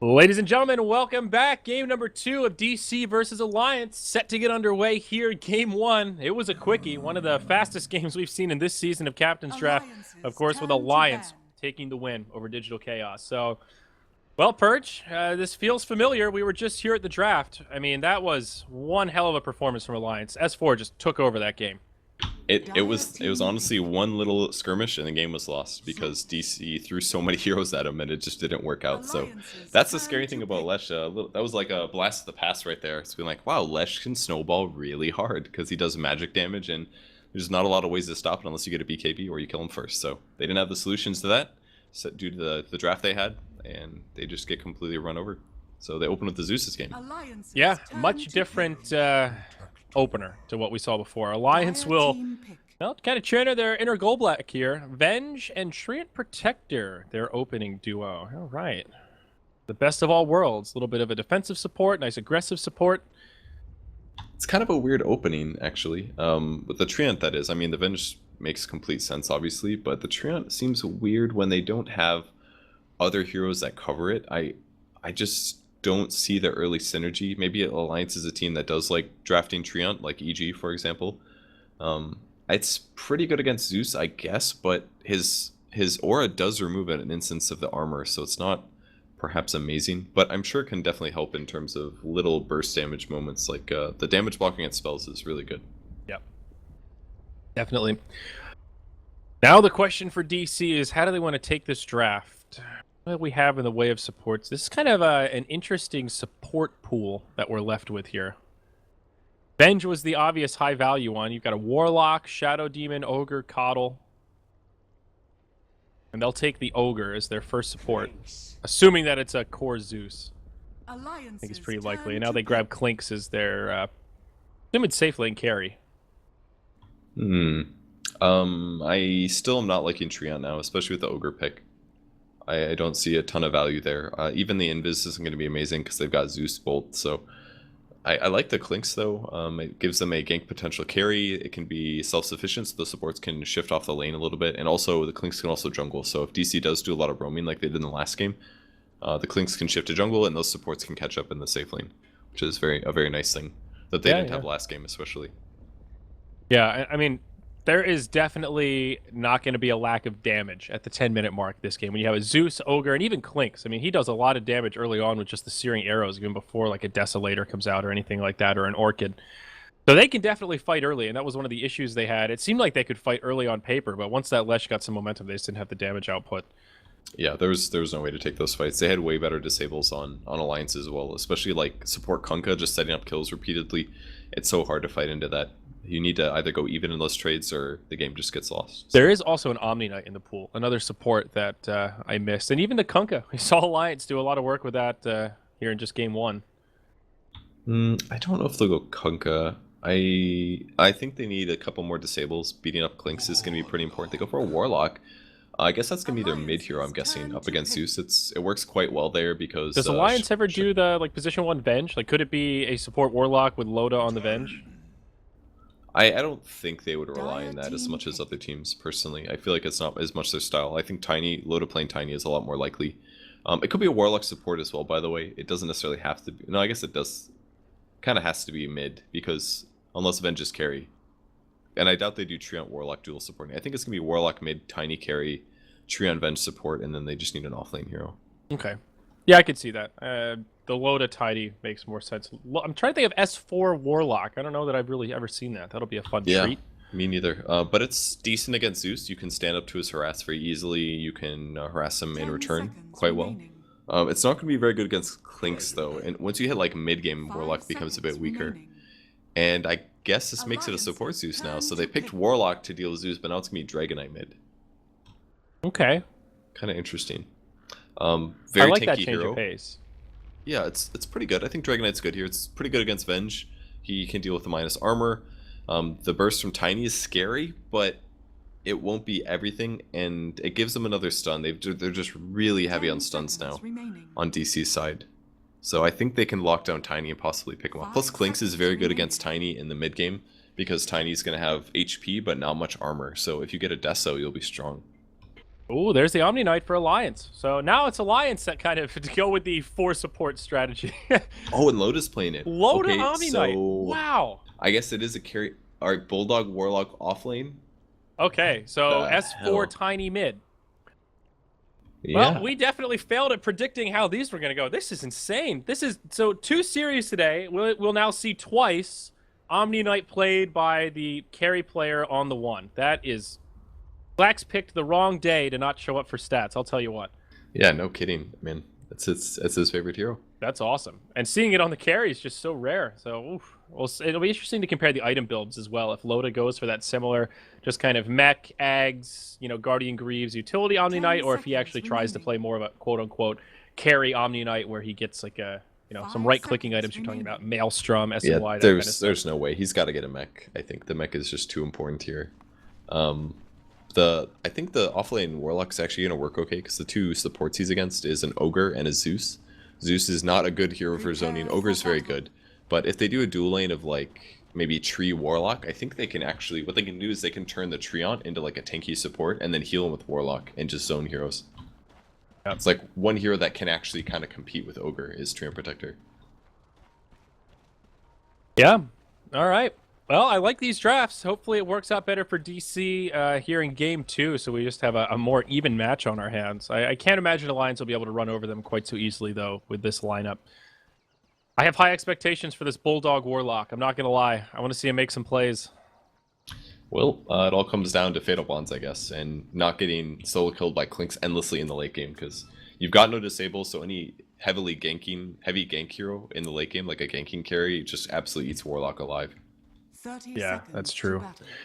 Ladies and gentlemen, welcome back. Game number 2 of DC versus Alliance set to get underway here. Game 1. It was a quickie, one of the fastest games we've seen in this season of Captain's Draft. Of course, with Alliance taking the win over Digital Chaos. So, well, Perch, this feels familiar. We were just here at the draft. I mean, that was one hell of a performance from Alliance. S4 just took over that game. It was honestly one little skirmish and the game was lost because DC threw so many heroes at him and it just didn't work out. So that's the scary thing about Lesh. That was like a blast of the past right there. It's been like, wow, Lesh can snowball really hard because he does magic damage and there's not a lot of ways to stop it unless you get a BKB or you kill him first. So they didn't have the solutions to that due to the draft they had, and they just get completely run over. So they open with the Zeus's game. Yeah, much different opener to what we saw before. Alliance will kind of churn their inner gold black here. Venge and Treant Protector, their opening duo. All right. The best of all worlds. A little bit of a defensive support, nice aggressive support. It's kind of a weird opening, actually. With the Treant, that is. I mean, the Venge makes complete sense, obviously, but the Treant seems weird when they don't have other heroes that cover it. I just don't see the early synergy. Maybe Alliance is a team that does like drafting Treant, like EG, for example. It's pretty good against Zeus, I guess, but his aura does remove an instance of the armor, so it's not perhaps amazing, but I'm sure it can definitely help in terms of little burst damage moments. Like the damage blocking at spells is really good. Yep, definitely. Now the question for DC is, how do they want to take this draft? What do we have in the way of supports? This is kind of an interesting support pool that we're left with here. Venge was the obvious high value one. You've got a Warlock, Shadow Demon, Ogre, Coddle. And they'll take the Ogre as their first support, assuming that it's a core Zeus. I think it's pretty likely. And now they grab Clinks as their assumed safe lane carry. I still am not liking Treant now, especially with the Ogre pick. I don't see a ton of value there. Even the Invis isn't going to be amazing because they've got Zeus Bolt. So I like the Clinks though. It gives them a gank potential carry. It can be self-sufficient, so the supports can shift off the lane a little bit. And also the Clinks can also jungle. So if DC does do a lot of roaming like they did in the last game, the Clinks can shift to jungle and those supports can catch up in the safe lane, which is a very nice thing that they didn't have last game especially. Yeah, I mean, there is definitely not going to be a lack of damage at the 10-minute mark this game when you have a Zeus, Ogre, and even Clinks. I mean, he does a lot of damage early on with just the searing arrows, even before like a Desolator comes out or anything like that, or an Orchid. So they can definitely fight early, and that was one of the issues they had. It seemed like they could fight early on paper, but once that Lesh got some momentum, they just didn't have the damage output. Yeah, there was no way to take those fights. They had way better disables on Alliance as well, especially like support Kunkka just setting up kills repeatedly. It's so hard to fight into that. You need to either go even in those trades or the game just gets lost. There is also an Omni Knight in the pool, another support that I missed. And even the Kunkka. We saw Alliance do a lot of work with that here in just game 1. I don't know if they'll go Kunkka. I think they need a couple more disables. Beating up Clinks is going to be pretty important. They go for a Warlock. I guess that's going to be their mid hero, I'm guessing, up against Zeus. It works quite well there because... Does Alliance ever do the like position 1 Venge? Like, could it be a support Warlock with Loda on the Venge? I don't think they would rely on that as much as other teams, personally. I feel like it's not as much their style. I think Loda playing Tiny is a lot more likely. It could be a Warlock support as well, by the way. It doesn't necessarily have to be... No, I guess it does. Kind of has to be mid, because unless Venge is carry. And I doubt they do Treant Warlock dual supporting. I think it's going to be Warlock mid, Tiny carry, Treant Venge support, and then they just need an offlane hero. Okay. Yeah, I could see that. The Loda Tidy makes more sense. I'm trying to think of S4 Warlock. I don't know that I've really ever seen that. That'll be a fun treat. Me neither. But it's decent against Zeus. You can stand up to his harass very easily. You can harass him in return quite well. It's not going to be very good against Clinks, though. And once you hit like mid-game, Warlock becomes a bit weaker. And I guess this makes it a support Zeus now. So they picked Warlock to deal with Zeus, but now it's going to be Dragonite mid. Okay. Kind of interesting. Very I like that change of pace. Yeah, it's pretty good. I think Dragonite's good here. It's pretty good against Venge. He can deal with the minus armor. The burst from Tiny is scary, but it won't be everything, and it gives them another stun. They're just really heavy on stuns now on DC's side. So I think they can lock down Tiny and possibly pick him up. Plus Clinks is very good against Tiny in the mid game because Tiny's going to have HP but not much armor. So if you get a Deso, you'll be strong. Ooh, there's the Omni Knight for Alliance. So now it's Alliance that kind of to go with the 4 support strategy. Oh, and Loda's playing it. Loda Okay, Omni so Knight. Wow. I guess it is a carry. All right, Bulldog Warlock off lane. Okay, so The S4 hell? tiny mid. Yeah. Well, we definitely failed at predicting how these were going to go. This is insane. This is so 2 series today. We'll now see twice Omni Knight played by the carry player on the 1. That is Black's picked the wrong day to not show up for stats. I'll tell you what. Yeah, no kidding, man. That's his favorite hero. That's awesome. And seeing it on the carry is just so rare. So oof. Well, it'll be interesting to compare the item builds as well. If Loda goes for that similar, just kind of mech, Ags, you know, Guardian Greaves, utility Omni Knight, or if he actually tries to play more of a quote-unquote carry Omni Knight where he gets like a, you know, some right-clicking items you're talking about, Maelstrom, SNY, Yeah, that there's kind of stuff. there's no way he's got to get a mech. I think the mech is just too important here. I think the offlane Warlock's actually gonna work okay because the 2 supports he's against is an Ogre and a Zeus. Zeus is not a good hero for zoning. Ogre's very good, but if they do a dual lane of like maybe Tree Warlock, I think they can actually what they can do is they can turn the Treant into like a tanky support and then heal him with Warlock and just zone heroes. Yep. It's like one hero that can actually kind of compete with Ogre is Treant Protector. Yeah. All right. Well, I like these drafts. Hopefully it works out better for DC here in game 2, so we just have a more even match on our hands. I can't imagine Alliance will be able to run over them quite so easily, though, with this lineup. I have high expectations for this Bulldog Warlock. I'm not going to lie. I want to see him make some plays. Well, it all comes down to Fatal Bonds, I guess, and not getting solo killed by Clinks endlessly in the late game, because you've got no disable, so any heavy gank hero in the late game, like a ganking carry, just absolutely eats Warlock alive. Yeah, that's true.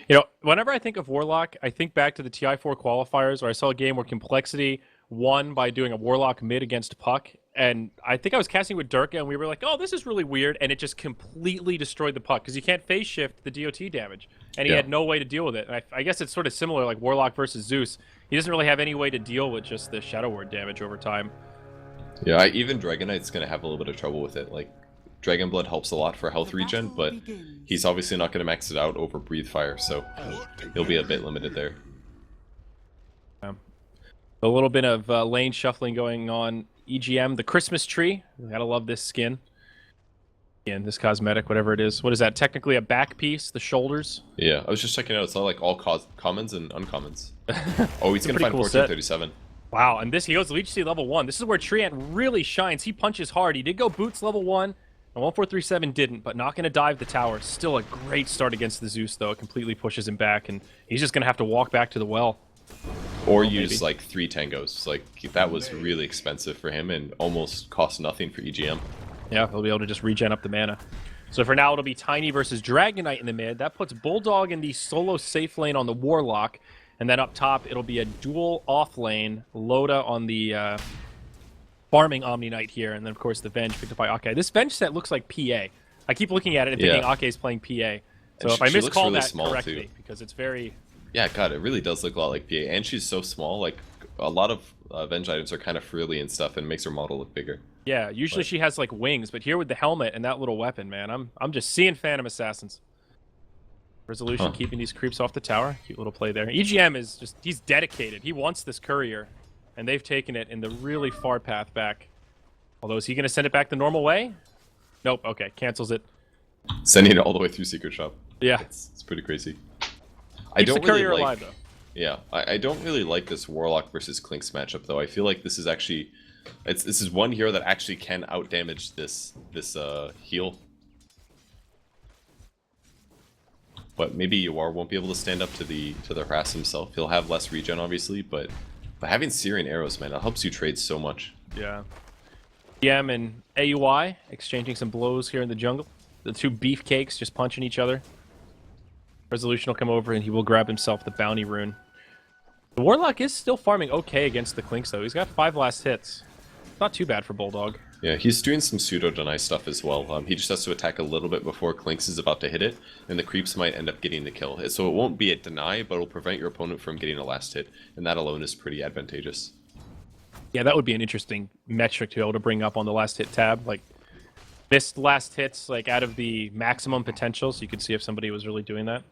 You know, whenever I think of Warlock, I think back to the TI4 qualifiers where I saw a game where Complexity won by doing a Warlock mid against Puck. And I think I was casting with Durka, and we were like, oh, this is really weird. And it just completely destroyed the Puck because you can't phase shift the DOT damage. And he had no way to deal with it. And I guess it's sort of similar like Warlock versus Zeus. He doesn't really have any way to deal with just the Shadow Word damage over time. Yeah, even Dragon Knight's going to have a little bit of trouble with it. Like, Dragon Blood helps a lot for health regen, but he's obviously not going to max it out over Breathe Fire, so he'll be a bit limited there. A little bit of lane shuffling going on. EGM, the Christmas tree. Gotta love this skin. Again, this cosmetic, whatever it is. What is that? Technically a back piece, the shoulders. Yeah, I was just checking out. It's not like all commons and uncommons. Oh, he's going to find cool 1437. Wow, and this he goes Leech Seed level 1. This is where Treant really shines. He punches hard. He did go Boots level 1, and 1437 didn't, but not going to dive the tower. Still a great start against the Zeus, though. It completely pushes him back, and he's just going to have to walk back to the well. Or use like 3 tangos. Like, that was really expensive for him and almost cost nothing for EGM. Yeah, he'll be able to just regen up the mana. So for now, it'll be Tiny versus Dragon Knight in the mid. That puts Bulldog in the solo safe lane on the Warlock. And then up top, it'll be a dual off lane. Loda on the farming Omni Knight here. And then, of course, the Venge picked up by Ake. This Venge set looks like PA. I keep looking at it and thinking Ake's playing PA. So if I miscall really that, correct me, because it's very... Yeah, God, it really does look a lot like PA. And she's so small. Like, a lot of Venge items are kind of frilly and stuff, and makes her model look bigger. Yeah, usually she has, like, wings. But here with the helmet and that little weapon, man, I'm just seeing Phantom Assassins. Resolution keeping these creeps off the tower. Cute little play there. EGM is just, he's dedicated. He wants this courier. And they've taken it in the really far path back. Although, is he going to send it back the normal way? Nope. Okay, cancels it. Sending it all the way through Secret Shop. Yeah. It's pretty crazy. I don't really like... alive, though. Yeah, I don't really like this Warlock versus Clinks matchup, though. I feel like this is actually... This is one hero that actually can outdamage this heal. But maybe Yuar won't be able to stand up to the harass himself. He'll have less regen, obviously, but having Syrian arrows, man, it helps you trade so much. Yeah. EM and AUI exchanging some blows here in the jungle. The 2 beefcakes just punching each other. Resolution will come over and he will grab himself the bounty rune. The Warlock is still farming okay against the Clinks, though. He's got 5 last hits. Not too bad for Bulldog. Yeah, he's doing some pseudo-deny stuff as well. He just has to attack a little bit before Clinks is about to hit it, and the creeps might end up getting the kill. So it won't be a deny, but it'll prevent your opponent from getting a last hit, and that alone is pretty advantageous. Yeah, that would be an interesting metric to be able to bring up on the last hit tab. Like, missed last hits, like, out of the maximum potential, so you could see if somebody was really doing that.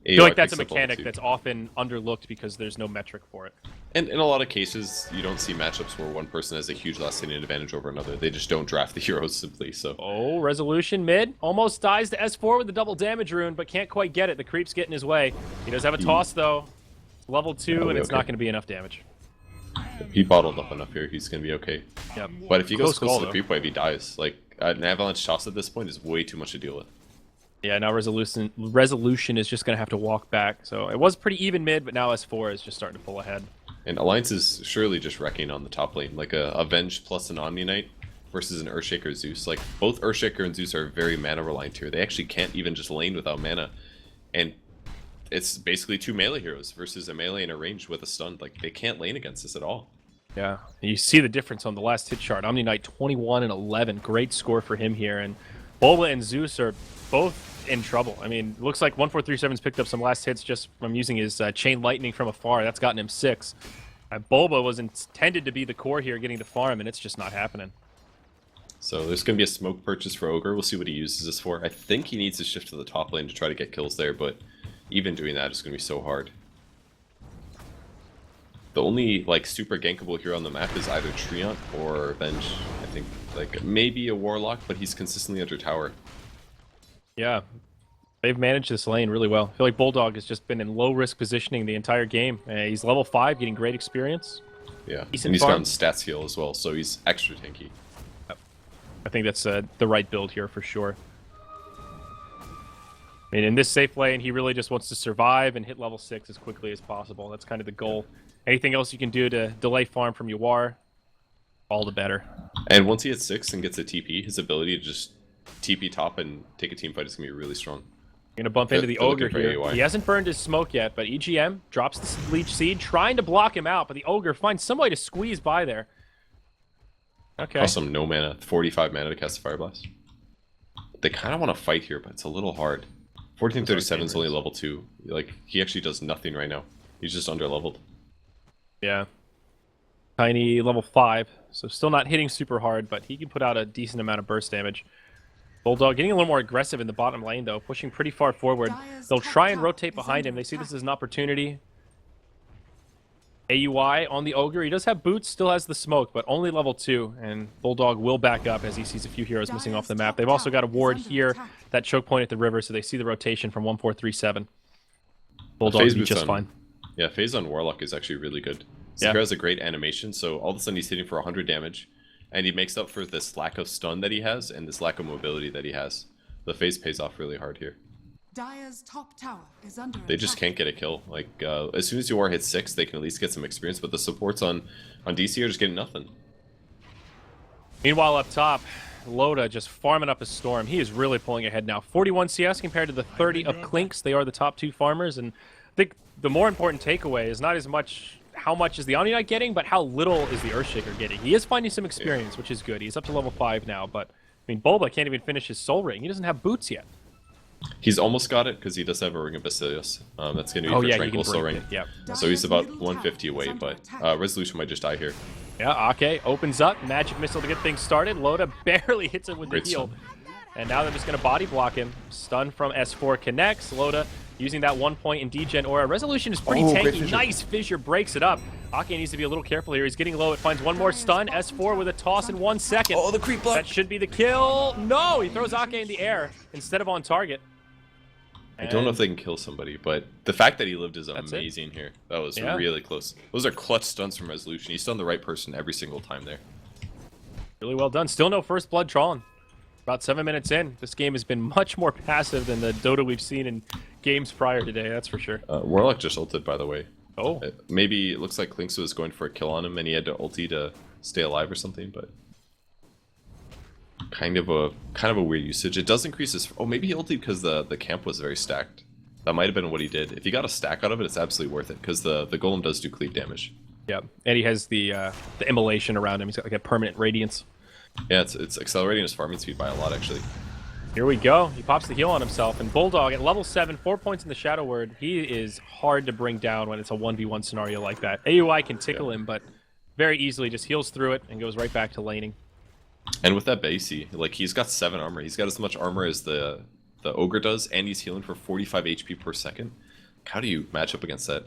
I feel like that's a mechanic that's often underlooked because there's no metric for it. And in a lot of cases, you don't see matchups where one person has a huge last-standing advantage over another. They just don't draft the heroes simply, so... Oh, resolution mid. Almost dies to S4 with the double damage rune, but can't quite get it. The creep's getting his way. He does have a toss, though. Level 2, and it's not going to be enough damage. He bottled up enough here. He's going to be okay. Yep. But if he goes close to the creep wave, he dies. Like, an avalanche toss at this point is way too much to deal with. Yeah, now resolution is just going to have to walk back. So it was pretty even mid, but now S4 is just starting to pull ahead. And Alliance is surely just wrecking on the top lane. Like a Avenge plus an Omni Knight versus an Earthshaker Zeus. Like, both Earthshaker and Zeus are very mana reliant here. They actually can't even just lane without mana. And it's basically two melee heroes versus a melee and a range with a stun. Like, they can't lane against this at all. Yeah, you see the difference on the last hit chart. Omni Knight 21 and 11. Great score for him here. And Bulba and Zeus are both in trouble. I mean, looks like 1437's picked up some last hits just from using his Chain Lightning from afar. That's gotten him 6. Bulba was intended to be the core here, getting the farm, and it's just not happening. So there's going to be a smoke purchase for Ogre. We'll see what he uses this for. I think he needs to shift to the top lane to try to get kills there, but even doing that is going to be so hard. The only, like, super gankable hero on the map is either Treant or Venge. I think, like, maybe a Warlock, but he's consistently under tower. Yeah, they've managed this lane really well. I feel like Bulldog has just been in low-risk positioning the entire game. He's level 5, getting great experience. Yeah, and he's gotten stats heal as well, so he's extra tanky. Yep. I think that's the right build here for sure. I mean, in this safe lane, he really just wants to survive and hit level 6 as quickly as possible. That's kind of the goal. Anything else you can do to delay farm from Yawar, all the better. And once he hits 6 and gets a TP, his ability to just TP top and take a team fight is going to be really strong. You're going to bump into the Ogre here. He hasn't burned his smoke yet, but EGM drops the Leech Seed, trying to block him out, but the Ogre finds some way to squeeze by there. Okay. Awesome, no mana. 45 mana to cast a Fire Blast. They kind of want to fight here, but it's a little hard. 1437 is only level 2. Like, he actually does nothing right now. He's just under-leveled. Yeah. Tiny level 5, so still not hitting super hard, but he can put out a decent amount of burst damage. Bulldog getting a little more aggressive in the bottom lane, though, pushing pretty far forward. They'll try and rotate behind him. They see this as an opportunity. AUI on the Ogre. He does have boots, still has the smoke, but only level 2, and Bulldog will back up as he sees a few heroes missing off the map. They've also got a ward here, that choke point at the river, so they see the rotation from 1437. Bulldog will be just fine. Yeah, phase on Warlock is actually really good. Sakura has a great animation, so all of a sudden he's hitting for 100 damage, and he makes up for this lack of stun that he has and this lack of mobility that he has. The phase pays off really hard here. Dire's top tower is under they just can't get a kill. Like, as soon as Yawar hits 6, they can at least get some experience, but the supports on DC are just getting nothing. Meanwhile, up top, Loda just farming up a storm. He is really pulling ahead now. 41 CS compared to the 30 of Clinks. They are the top 2 farmers, and I think the more important takeaway is not as much how much is the Omni Knight getting, but how little is the Earthshaker getting. He is finding some experience, which is good. He's up to level 5 now, but, I mean, Bulba can't even finish his Soul Ring. He doesn't have boots yet. He's almost got it, because he does have a Ring of Basilius. That's going to be for Tranquil Soul Ring. Yeah. So he's about 150 away, but Resolution might just die here. Yeah, Ake opens up. Magic Missile to get things started. Loda barely hits him with the heal. And now they're just going to body block him. Stun from S4 connects. Loda using that 1 point in Degen Aura. Resolution is pretty tanky. Nice fissure breaks it up. Ake needs to be a little careful here. He's getting low. It finds one more stun. S4 with a toss in 1 second. Oh, the creep block. That should be the kill. No, he throws Ake in the air instead of on target. I don't know if they can kill somebody, but the fact that he lived is amazing here. That was really close. Those are clutch stuns from Resolution. He stunned the right person every single time there. Really well done. Still no first blood drawn. About 7 minutes in. This game has been much more passive than the Dota we've seen in games prior today, that's for sure. Warlock just ulted, by the way. Oh. Maybe it looks like Clinks was going for a kill on him and he had to ulti to stay alive or something, but kind of a weird usage. It does increase his... Oh, maybe he ulted because the camp was very stacked. That might have been what he did. If he got a stack out of it, it's absolutely worth it because the golem does do cleave damage. Yeah, and he has the immolation around him. He's got like a permanent radiance. Yeah, it's accelerating his farming speed by a lot, actually. Here we go. He pops the heal on himself, and Bulldog at level 7, 4 points in the Shadow Word. He is hard to bring down when it's a 1v1 scenario like that. AUI can tickle him, but very easily just heals through it and goes right back to laning. And with that basey, like, he's got 7 armor. He's got as much armor as the Ogre does, and he's healing for 45 HP per second. how do you match up against that?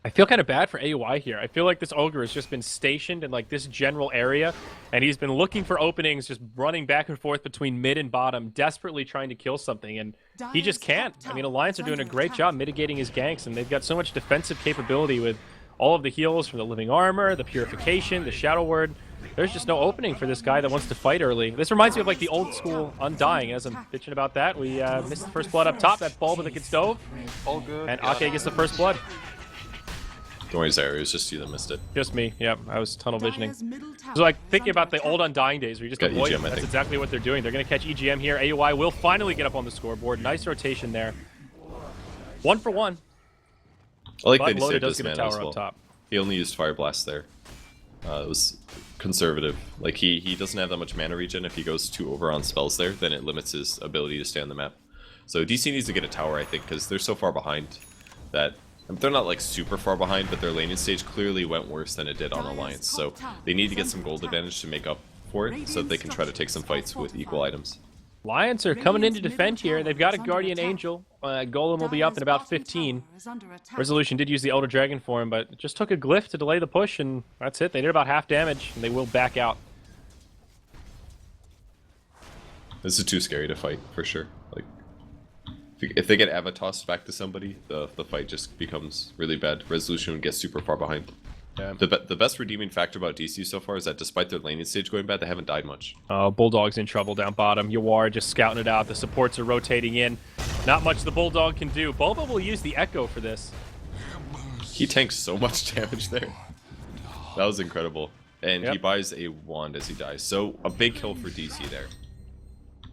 I feel kind of bad for AUI here. I feel like this ogre has just been stationed in like this general area, and he's been looking for openings, just running back and forth between mid and bottom, desperately trying to kill something, and he just can't. I mean, Alliance are doing a great job mitigating his ganks, and they've got so much defensive capability with all of the heals from the living armor, the purification, the shadow word. There's just no opening for this guy that wants to fight early. This reminds me of like the old school Undying. As I'm bitching about that, we missed the first blood up top. That bulb that gets dove, All good. and Ake gets the first blood. Don't worry, Zaire, it was just you that missed it. Just me. Yep, I was tunnel visioning. Dire's middle tower So like is thinking under about the attack. old Undying days where you just Got avoid EGM, them. I That's think. exactly what they're doing. They're going to catch EGM here. AUI will finally get up on the scoreboard. Nice rotation there. 1 for 1. I like But that he Loda saved does his get a mana as tower well. up top. He only used Fire Blast there. It was conservative. Like, he doesn't have that much mana regen. If he goes too over on spells there, then it limits his ability to stay on the map. So DC needs to get a tower, I think, because they're so far behind that... They're not, like, super far behind, but their laning stage clearly went worse than it did on Alliance. So they need to get some gold advantage to make up for it, so that they can try to take some fights with equal items. Lions are coming in to defend here. They've got a Guardian Angel. Golem will be up in about 15. Resolution did use the Elder Dragon for him, but it just took a glyph to delay the push, and that's it. They did about half damage, and they will back out. This is too scary to fight, for sure. Like, if they get Avatos back to somebody, the fight just becomes really bad. Resolution would get super far behind. Yeah. The best redeeming factor about DC so far is that despite their laning stage going bad, they haven't died much. Bulldog's in trouble down bottom. Yawar just scouting it out. The supports are rotating in. Not much the Bulldog can do. Boba will use the Echo for this. He tanks so much damage there. That was incredible. And he buys a wand as he dies. So a big kill for DC there.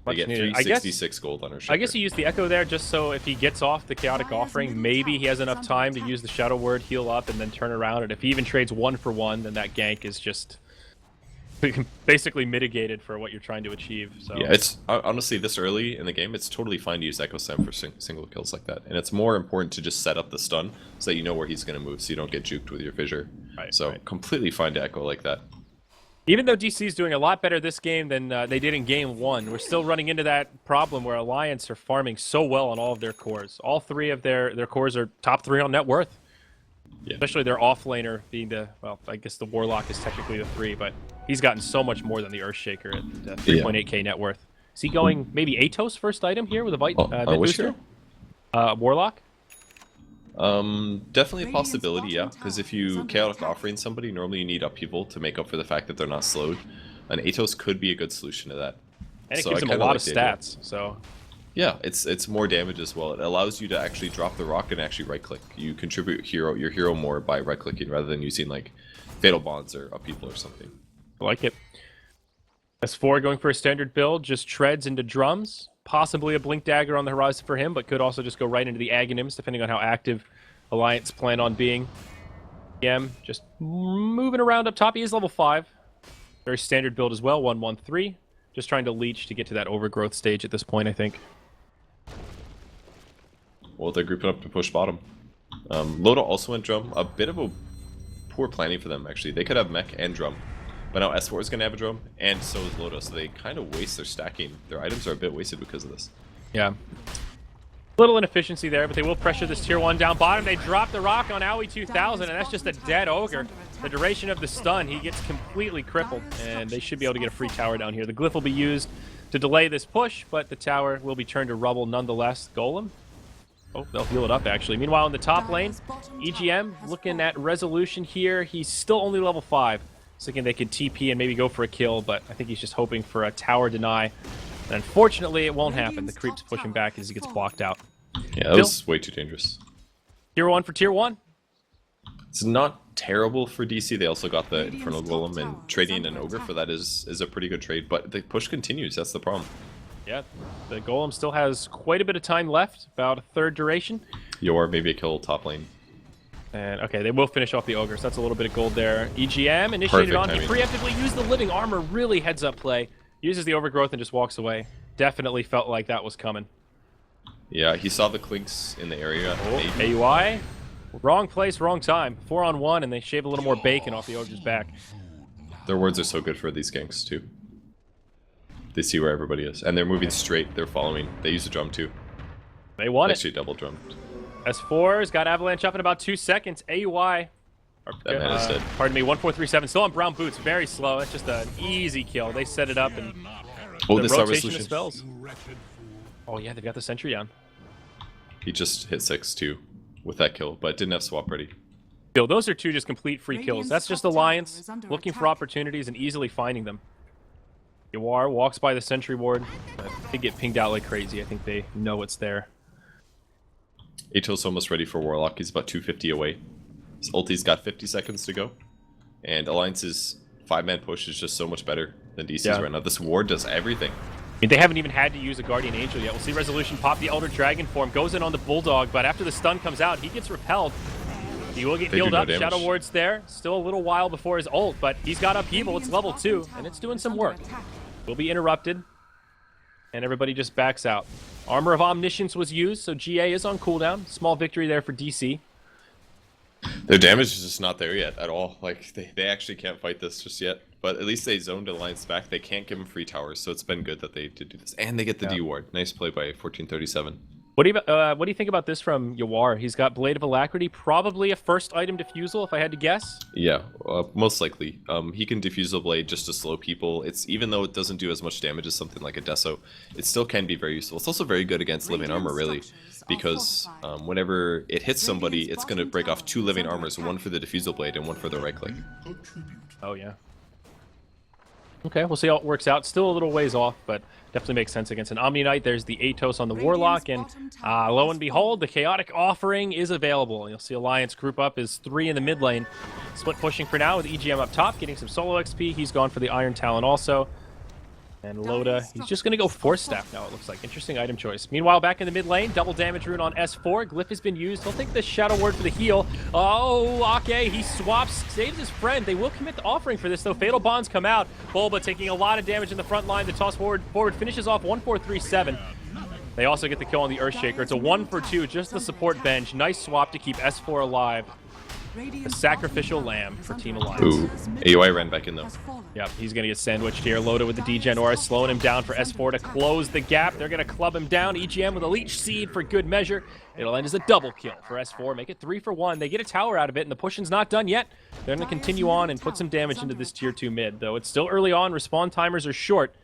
They Much get needed. 366 gold on her ship. I guess he used the Echo there just so if he gets off the Chaotic Offering, maybe he has enough time to use the Shadow Word, heal up, and then turn around. And if he even trades 1 for 1, then that gank is just basically mitigated for what you're trying to achieve. So Yeah, it's honestly this early in the game, it's totally fine to use Echo Slam for single kills like that. And it's more important to just set up the stun so that you know where he's going to move so you don't get juked with your fissure. Right, So completely fine to Echo like that. even though DC is doing a lot better this game than they did in game 1, we're still running into that problem where Alliance are farming so well on all of their cores. All 3 of their cores are top 3 on net worth. Yeah. Especially their offlaner being the, well, I guess the Warlock is technically the 3, but he's gotten so much more than the Earthshaker at 3.8k net worth. Is he going maybe Atos first item here with a Vite Vit which booster? hero? Warlock? Definitely a possibility, yeah. Because if you Chaotic Offering somebody, normally you need upheaval to make up for the fact that they're not slowed. An Atos could be a good solution to that. And it So gives I him a kinda lot like of the idea. stats, so... Yeah, it's more damage as well. It allows you to actually drop the rock and actually right-click. You contribute your hero more by right-clicking rather than using like Fatal Bonds or Upheaval or something. I like it. S4 going for a standard build, just treads into drums. Possibly a Blink Dagger on the horizon for him, but could also just go right into the Aghanims, depending on how active Alliance plan on being. Just moving around up top. He is level 5. Very standard build as well, 1-1-3. Just trying to leech to get to that overgrowth stage at this point, I think. Well, they're grouping up to push bottom. Loda also went drum. A bit of a poor planning for them, actually. They could have mech and drum. But now S4 is going to have a drum, and so is Loda. So they kind of waste their stacking. Their items are a bit wasted because of this. Yeah. Little inefficiency there, but they will pressure this tier 1 down bottom. They drop the rock on Owie 2000, and that's just a dead ogre. The duration of the stun, he gets completely crippled, and they should be able to get a free tower down here. The glyph will be used to delay this push, but the tower will be turned to rubble nonetheless. Golem? Oh, they'll heal it up, actually. Meanwhile, in the top lane, EGM looking at resolution here. He's still only level 5. Thinking they could TP and maybe go for a kill, but I think he's just hoping for a tower deny. And unfortunately, it won't happen. The creep's pushing back as he gets blocked out. Yeah, that was way too dangerous. Tier 1 for tier 1. It's not terrible for DC. They also got the Infernal Golem, and trading an Ogre for that is a pretty good trade, but the push continues. That's the problem. Yeah, the Golem still has quite a bit of time left, about a third duration. Yor, maybe a kill top lane. And okay, they will finish off the Ogre, so that's a little bit of gold there. EGM initiated Perfect on. He timing. preemptively used the Living Armor, really heads up play. Uses the Overgrowth and just walks away. Definitely felt like that was coming. Yeah, he saw the clinks in the area. Oh, Maybe. AUI. Wrong place, wrong time. 4-on-1, and they shave a little more bacon off the Ogre's back. Their words are so good for these ganks, too. They see where everybody is. And they're moving straight. They're following. They use the drum, too. They won it. Actually double jumped. S4's got Avalanche up in about 2 seconds. AUI. That man is dead. Pardon me, 1437. Still on brown boots. Very slow. It's just an easy kill. They set it up and Oh, the this rotation of resolution. spells. Oh yeah, they've got the sentry on. He just hit 6 too with that kill, but didn't have swap ready. Still, those are 2 just complete free kills. That's just Alliance is under looking for attack. opportunities and easily finding them. Yawar walks by the sentry ward. They get pinged out like crazy. I think they know it's there. Ato's almost ready for Warlock. He's about 250 away. His ulti's got 50 seconds to go. And Alliance's 5-man push is just so much better than DC's right now. This ward does everything. I mean, they haven't even had to use a Guardian Angel yet. We'll see Resolution pop the Elder Dragon form, goes in on the Bulldog, but after the stun comes out, he gets repelled. He will get They do healed no up. damage. Shadow Ward's there. Still a little while before his ult, but he's got upheaval. It's level 2, and it's doing some work. Will be interrupted, and everybody just backs out. Armor of Omniscience was used, so GA is on cooldown. Small victory there for DC. Their damage is just not there yet at all. Like, they actually can't fight this just yet. But at least they zoned Alliance back. They can't give them free towers, so it's been good that they did do this. And they get the D ward. Nice play by 1437. What do you think about this from Yawar? He's got Blade of Alacrity, probably a first item defusal, if I had to guess. Yeah, most likely. He can defuse the blade just to slow people. It's even though it doesn't do as much damage as something like a Deso, it still can be very useful. It's also very good against living armor, really, because whenever it hits somebody, it's going to break off 2 living armors, one for the defusal blade and one for the right click. Oh, yeah. Okay, we'll see how it works out. Still a little ways off, but definitely makes sense against an Omni Knight. There's the Atos on the Warlock, and lo and behold, the Chaotic Offering is available. You'll see Alliance group up is 3 in the mid lane. Split pushing for now with EGM up top, getting some solo XP. He's gone for the Iron Talon also. And Loda, he's just going to go Force Staff now, it looks like. Interesting item choice. Meanwhile, back in the mid lane, double damage rune on S4. Glyph has been used. He'll take the Shadow Word for the heal. Oh, Ake, he swaps, saves his friend. They will commit the offering for this, though. Fatal Bonds come out. Bulba taking a lot of damage in the front line. The toss forward finishes off 1437. They also get the kill on the Earthshaker. It's a 1 for 2, just the support bench. Nice swap to keep S4 alive. The sacrificial lamb for Team Alliance. Ooh, AUI ran back in though. Yep, he's going to get sandwiched here. Loaded with the Degen Aura, slowing him down for S4 to close the gap. They're going to club him down. EGM with a Leech Seed for good measure. It'll end as a double kill for S4. Make it 3 for 1. They get a tower out of it, and the pushing's not done yet. They're going to continue on and put some damage into this Tier 2 mid, though it's still early on. Respawn timers are short,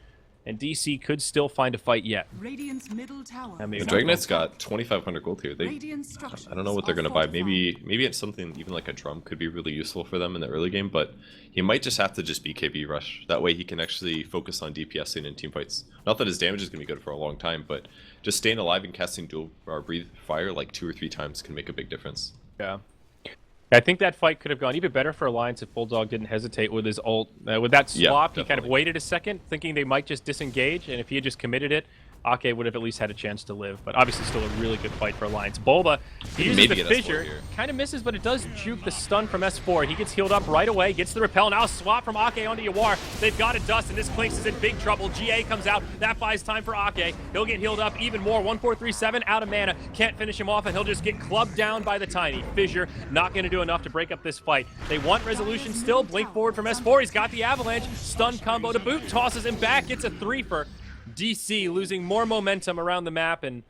and DC could still find a fight yet. Radiant's middle tower. The Dragon Knight's got 2,500 gold here. I don't know what they're going to buy. Maybe it's something even like a drum could be really useful for them in the early game, but he might just have to just BKB rush. That way he can actually focus on DPSing in team fights. Not that his damage is going to be good for a long time, but just staying alive and casting dual breathe fire like 2 or 3 times can make a big difference. Yeah. I think that fight could have gone even better for Alliance if Bulldog didn't hesitate with his ult. With that swap, he kind of waited a second, thinking they might just disengage, and if he had just committed it, Ake would have at least had a chance to live. But obviously still a really good fight for Alliance. Bulba, he uses the fissure, kind of misses, but it does juke the stun from S4. He gets healed up right away, gets the repel. Now a swap from Ake onto Yawar. They've got a dust, and this Clinks is in big trouble. GA comes out. That buys time for Ake. He'll get healed up even more. 1437 out of mana. Can't finish him off, and he'll just get clubbed down by the Tiny. Fissure not going to do enough to break up this fight. They want resolution still. Blink forward from S4. He's got the Avalanche. Stun combo to boot. Tosses him back. Gets a 3 for DC, losing more momentum around the map, and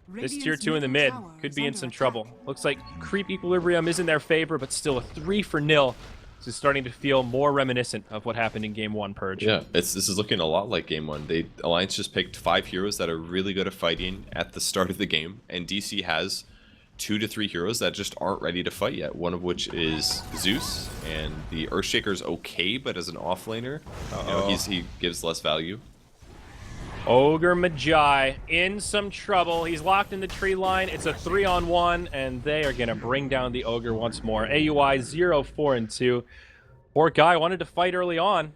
this Tier 2 in the mid could be in some trouble. Looks like creep equilibrium is in their favor, but still a 3 for 0. This is starting to feel more reminiscent of what happened in Game 1, Purge. Yeah, this is looking a lot like Game 1. Alliance just picked 5 heroes that are really good at fighting at the start of the game, and DC has 2 to 3 heroes that just aren't ready to fight yet. One of which is Zeus, and the Earthshaker's okay, but as an offlaner, you know, he gives less value. Ogre Magi in some trouble. He's locked in the tree line. It's a 3-on-1, and they are going to bring down the Ogre once more. AUI 0, 4, and 2. Poor guy wanted to fight early on,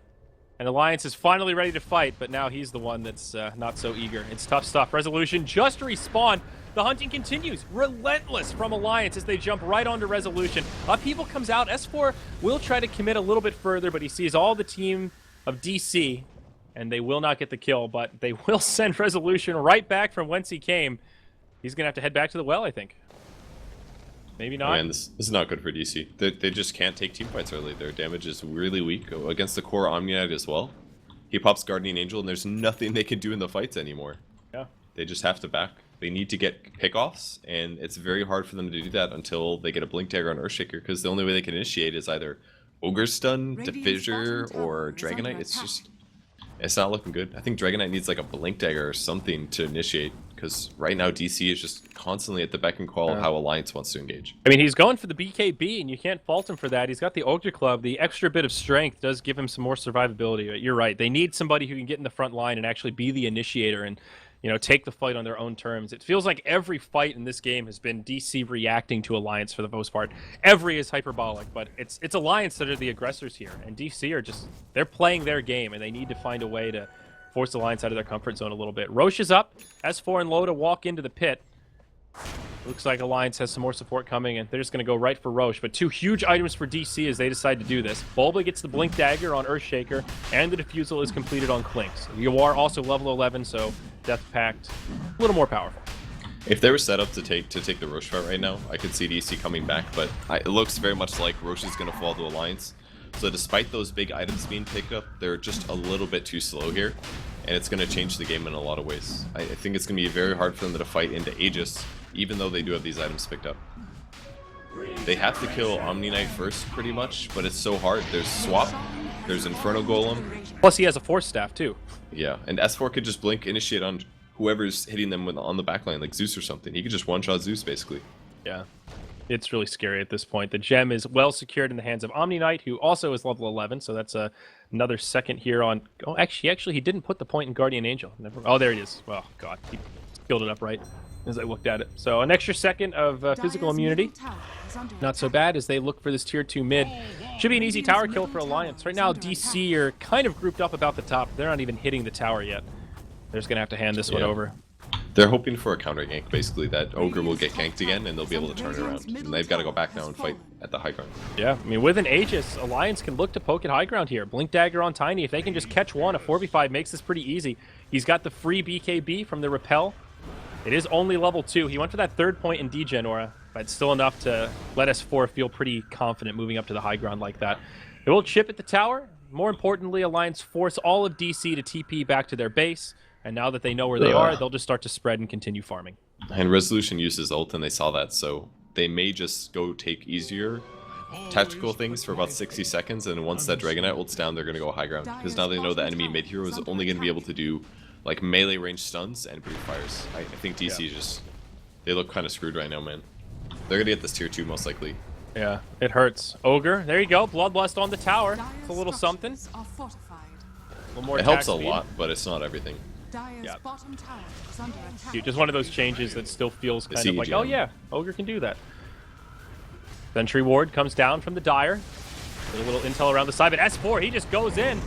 and Alliance is finally ready to fight, but now he's the one that's not so eager. It's tough stuff. Resolution just respawned. The hunting continues. Relentless from Alliance as they jump right onto Resolution. Upheaval comes out. S4 will try to commit a little bit further, but he sees all the team of DC, and they will not get the kill, but they will send Resolution right back from whence he came. He's going to have to head back to the well, I think. Maybe not. Man, this is not good for DC. They just can't take team fights early. Their damage is really weak against the core Omni Knight as well. He pops Guardian Angel, and there's nothing they can do in the fights anymore. Yeah. They just have to back. They need to get pickoffs, and it's very hard for them to do that until they get a Blink Dagger on Earthshaker, because the only way they can initiate is either Ogre Stun, Diffusor, or Dragonite. It's not looking good. I think Dragonite needs like a Blink Dagger or something to initiate, because right now DC is just constantly at the beck and call of how Alliance wants to engage. I mean, he's going for the BKB, and you can't fault him for that. He's got the Ogre Club. The extra bit of strength does give him some more survivability. But you're right. They need somebody who can get in the front line and actually be the initiator and, you know, take the fight on their own terms. It feels like every fight in this game has been DC reacting to Alliance for the most part. Every is hyperbolic, but it's Alliance that are the aggressors here, and DC are just, they're playing their game, and they need to find a way to force Alliance out of their comfort zone a little bit. Roche is up, S4 and low to walk into the pit. Looks like Alliance has some more support coming, and they're just going to go right for Roche. But two huge items for DC as they decide to do this. Bulba gets the Blink Dagger on Earthshaker, and the Diffusal is completed on Klinks. You are also level 11, so Death Pact a little more powerful. If they were set up to take the Roche fight right now, I could see DC coming back, but it looks very much like Roche is going to fall to Alliance. So despite those big items being picked up, they're just a little bit too slow here, and it's going to change the game in a lot of ways. I think it's going to be very hard for them to fight into Aegis, even though they do have these items picked up. They have to kill Omni Knight first, pretty much, but it's so hard. There's Swap, there's Inferno Golem. Plus, he has a Force Staff, too. Yeah, and S4 could just blink, initiate on whoever's hitting them on the backline, like Zeus or something. He could just one-shot Zeus, basically. Yeah. It's really scary at this point. The gem is well secured in the hands of Omni Knight, who also is level 11, so that's another second here on... Oh, actually, he didn't put the point in Guardian Angel. Oh, there he is. Oh, God. He skilled it up right as I looked at it. So an extra second of physical immunity. Not so bad as they look for this tier 2 mid. Should be an easy tower kill for Alliance. Right now, DC are kind of grouped up about the top. They're not even hitting the tower yet. They're just going to have to hand this one over. They're hoping for a counter gank, basically, that Ogre will get ganked again, and they'll be able to turn it around. And they've got to go back now and fight at the high ground. Yeah, I mean, with an Aegis, Alliance can look to poke at high ground here. Blink Dagger on Tiny. If they can just catch one, a 4v5 makes this pretty easy. He's got the free BKB from the Repel. It is only level 2. He went for that third point in Degen Aura, but it's still enough to let S4 feel pretty confident moving up to the high ground like that. It will chip at the tower. More importantly, Alliance force all of DC to TP back to their base. And now that they know where they are, they'll just start to spread and continue farming. And Resolution uses ult, and they saw that, so they may just go take easier tactical things for about 60 seconds, and once that Dragonite ult's down, they're going to go high ground. Because now they know the enemy mid-hero is only going to be able to do like melee range stuns and brief fires. I think DC just... They look kind of screwed right now, man. They're going to get this tier 2 most likely. Yeah, it hurts. Ogre, there you go. Bloodlust on the tower. It's a little something. A little more it helps speed. A lot, but it's not everything. Yeah. Dude, just one of those changes that still feels kind of like, oh yeah, Ogre can do that. Sentry Ward comes down from the Dire. Get a little intel around the side, but S4, he just goes in.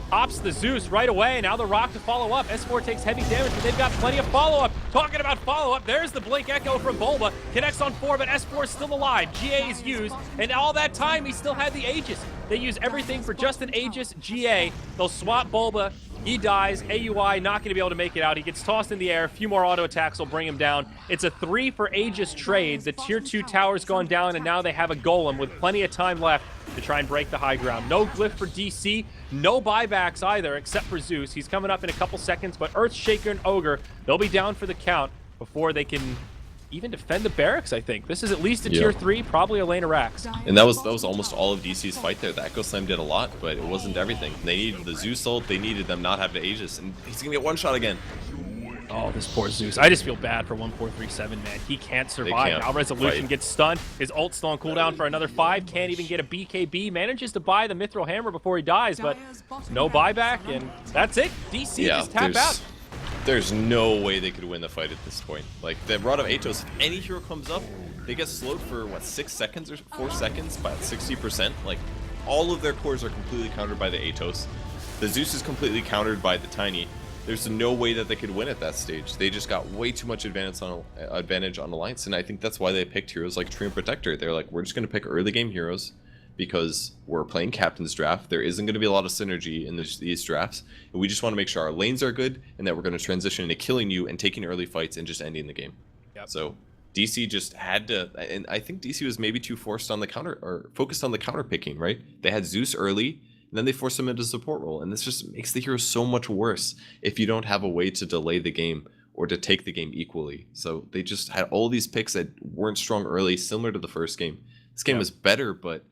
Pops the Zeus right away. Now the Rock to follow up. S4 takes heavy damage, but they've got plenty of follow-up. Talking about follow-up, there's the Blink Echo from Bulba. Connects on 4, but S4 is still alive. GA is used, and all that time he still had the Aegis. They use everything for just an Aegis GA. They'll swap Bulba. He dies. AUI not going to be able to make it out. He gets tossed in the air. A few more auto attacks will bring him down. It's a 3 for Aegis trade. The tier 2 tower's gone down, and now they have a Golem with plenty of time left to try and break the high ground. No glyph for DC. No buybacks either, except for Zeus. He's coming up in a couple seconds, but Earthshaker and Ogre, they'll be down for the count before they can even defend the barracks, I think. This is at least a tier 3, probably a lane of racks. And that was almost all of DC's fight there. The Echo Slam did a lot, but it wasn't everything. They needed the Zeus ult, they needed them not have the Aegis, and he's gonna get one shot again. Oh, this poor Zeus. I just feel bad for 1437, man. He can't survive. Now Resolution gets stunned. His ult's still on cooldown for another 5. Can't even get a BKB. Manages to buy the Mithril Hammer before he dies, but no buyback, and that's it. DC just tap out. There's no way they could win the fight at this point. Like, the Rod of Atos, if any hero comes up, they get slowed for, what, 6 seconds or 4 seconds by 60%? Like, all of their cores are completely countered by the Atos. The Zeus is completely countered by the Tiny. There's no way that they could win at that stage. They just got way too much advantage on Alliance, and I think that's why they picked heroes like Tree and Protector. They're like, we're just going to pick early game heroes because we're playing Captain's Draft. There isn't going to be a lot of synergy in these drafts, and we just want to make sure our lanes are good and that we're going to transition into killing you and taking early fights and just ending the game. Yep. So DC just had to, and I think DC was maybe too forced on the counter, or focused on the counter picking, right? They had Zeus early, and then they force him into support role, and this just makes the hero so much worse if you don't have a way to delay the game or to take the game equally. So they just had all these picks that weren't strong early, similar to the first game. This game was better, but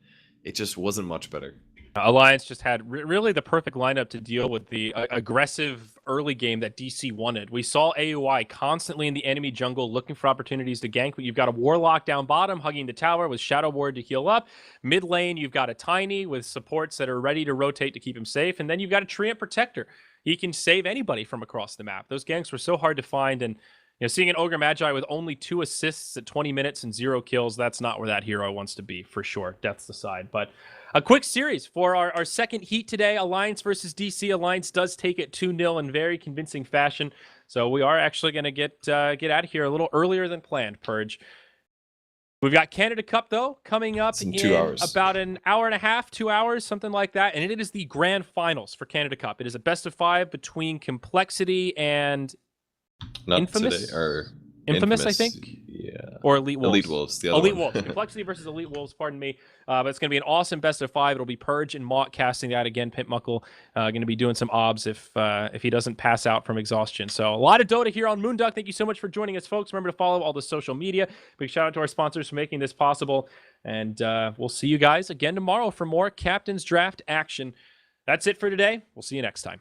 it just wasn't much better. Alliance just had really the perfect lineup to deal with the aggressive early game that DC wanted. We saw AUI constantly in the enemy jungle looking for opportunities to gank, but you've got a Warlock down bottom hugging the tower with Shadow Ward to heal up. Mid lane, you've got a Tiny with supports that are ready to rotate to keep him safe, and then you've got a Treant Protector. He can save anybody from across the map. Those ganks were so hard to find, and seeing an Ogre Magi with only 2 assists at 20 minutes and 0 kills, that's not where that hero wants to be, for sure. Death's aside. But a quick series for our second heat today, Alliance versus DC. Alliance does take it 2-0 in very convincing fashion. So we are actually going to get out of here a little earlier than planned, Purge. We've got Canada Cup, though, coming up in 2 hours. About an hour and a half, 2 hours, something like that. And it is the grand finals for Canada Cup. It is a best-of-5 between Complexity and Not Infamous? today, or Infamous, I think? Yeah. Or Elite Wolves. Elite Wolves. The other Elite one. Wolves. Complexity versus Elite Wolves, pardon me. But it's going to be an awesome best-of-5. It'll be Purge and Mott casting that again. Pintmuckle going to be doing some obs if he doesn't pass out from exhaustion. So a lot of Dota here on Moonduck. Thank you so much for joining us, folks. Remember to follow all the social media. Big shout out to our sponsors for making this possible. And we'll see you guys again tomorrow for more Captain's Draft action. That's it for today. We'll see you next time.